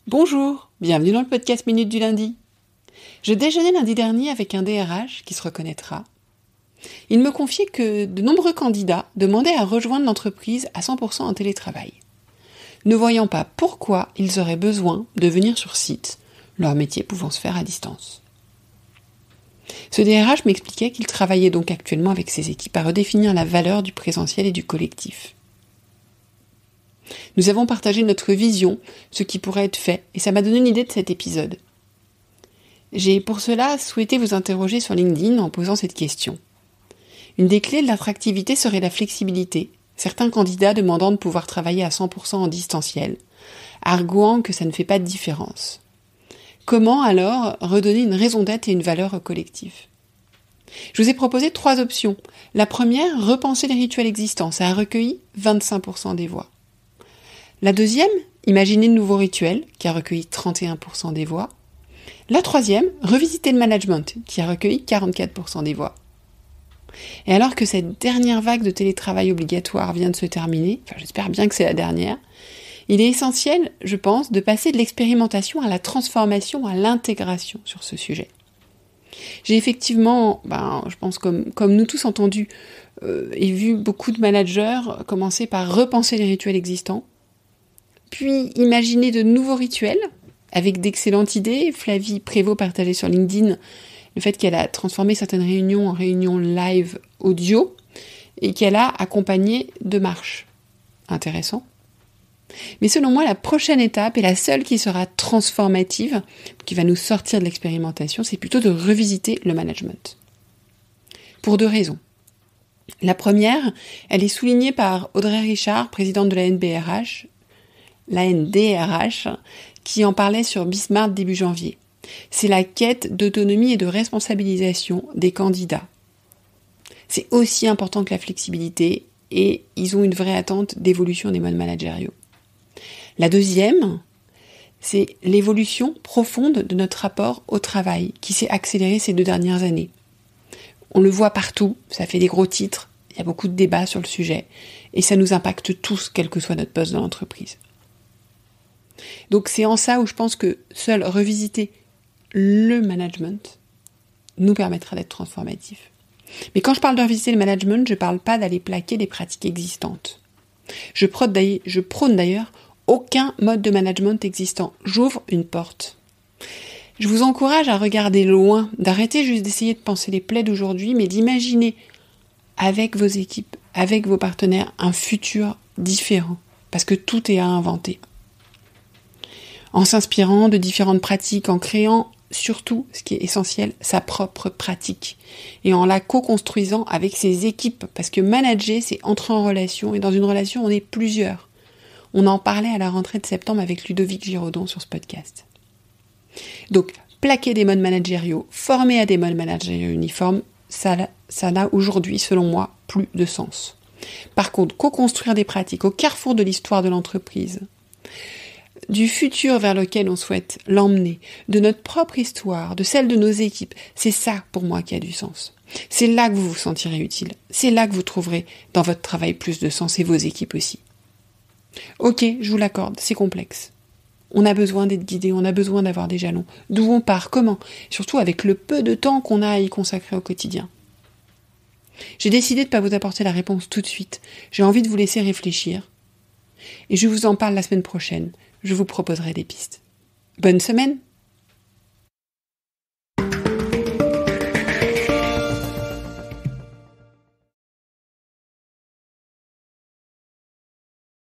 Bonjour, bienvenue dans le podcast Minute du lundi. Je déjeunais lundi dernier avec un DRH qui se reconnaîtra. Il me confiait que de nombreux candidats demandaient à rejoindre l'entreprise à 100% en télétravail, ne voyant pas pourquoi ils auraient besoin de venir sur site, leur métier pouvant se faire à distance. Ce DRH m'expliquait qu'il travaillait donc actuellement avec ses équipes à redéfinir la valeur du présentiel et du collectif. Nous avons partagé notre vision, ce qui pourrait être fait, et ça m'a donné une idée de cet épisode. J'ai pour cela souhaité vous interroger sur LinkedIn en posant cette question. Une des clés de l'attractivité serait la flexibilité, certains candidats demandant de pouvoir travailler à 100% en distanciel, arguant que ça ne fait pas de différence. Comment alors redonner une raison d'être et une valeur au collectif ? Je vous ai proposé 3 options. La première, repenser les rituels existants, ça a recueilli 25% des voix. La deuxième, imaginer de nouveaux rituels, qui a recueilli 31% des voix. La troisième, revisiter le management, qui a recueilli 44% des voix. Et alors que cette dernière vague de télétravail obligatoire vient de se terminer, j'espère bien que c'est la dernière, il est essentiel, je pense, de passer de l'expérimentation à la transformation, à l'intégration sur ce sujet. J'ai effectivement, je pense comme nous tous entendu et vu beaucoup de managers commencer par repenser les rituels existants, puis imaginer de nouveaux rituels, avec d'excellentes idées. Flavie Prévost partageait sur LinkedIn le fait qu'elle a transformé certaines réunions en réunions live audio, et qu'elle a accompagné de marches. Intéressant. Mais selon moi, la prochaine étape, et la seule qui sera transformative, qui va nous sortir de l'expérimentation, c'est plutôt de revisiter le management. Pour 2 raisons. La première, elle est soulignée par Audrey Richard, présidente de la NDRH, qui en parlait sur Bismart début janvier. C'est la quête d'autonomie et de responsabilisation des candidats. C'est aussi important que la flexibilité et ils ont une vraie attente d'évolution des modes managériaux. La deuxième, c'est l'évolution profonde de notre rapport au travail qui s'est accélérée ces 2 dernières années. On le voit partout, ça fait des gros titres, il y a beaucoup de débats sur le sujet et ça nous impacte tous, quel que soit notre poste dans l'entreprise. Donc c'est en ça où je pense que seul revisiter le management nous permettra d'être transformatif. Mais quand je parle de revisiter le management, je ne parle pas d'aller plaquer des pratiques existantes. Je prône d'ailleurs aucun mode de management existant. J'ouvre une porte. Je vous encourage à regarder loin, d'arrêter juste d'essayer de penser les plaies d'aujourd'hui, mais d'imaginer avec vos équipes, avec vos partenaires, un futur différent. Parce que tout est à inventer. En s'inspirant de différentes pratiques, en créant surtout, ce qui est essentiel, sa propre pratique. Et en la co-construisant avec ses équipes. Parce que manager, c'est entrer en relation. Et dans une relation, on est plusieurs. On en parlait à la rentrée de septembre avec Ludovic Giraudon sur ce podcast. Donc, plaquer des modes managériaux, former à des modes managériaux uniformes, ça n'a aujourd'hui, selon moi, plus de sens. Par contre, co-construire des pratiques au carrefour de l'histoire de l'entreprise, du futur vers lequel on souhaite l'emmener, de notre propre histoire, de celle de nos équipes, c'est ça pour moi qui a du sens. C'est là que vous vous sentirez utile, c'est là que vous trouverez dans votre travail plus de sens et vos équipes aussi. Ok, je vous l'accorde, c'est complexe. On a besoin d'être guidé, on a besoin d'avoir des jalons. D'où on part, comment ? Surtout avec le peu de temps qu'on a à y consacrer au quotidien. J'ai décidé de ne pas vous apporter la réponse tout de suite. J'ai envie de vous laisser réfléchir. Et je vous en parle la semaine prochaine. Je vous proposerai des pistes. Bonne semaine!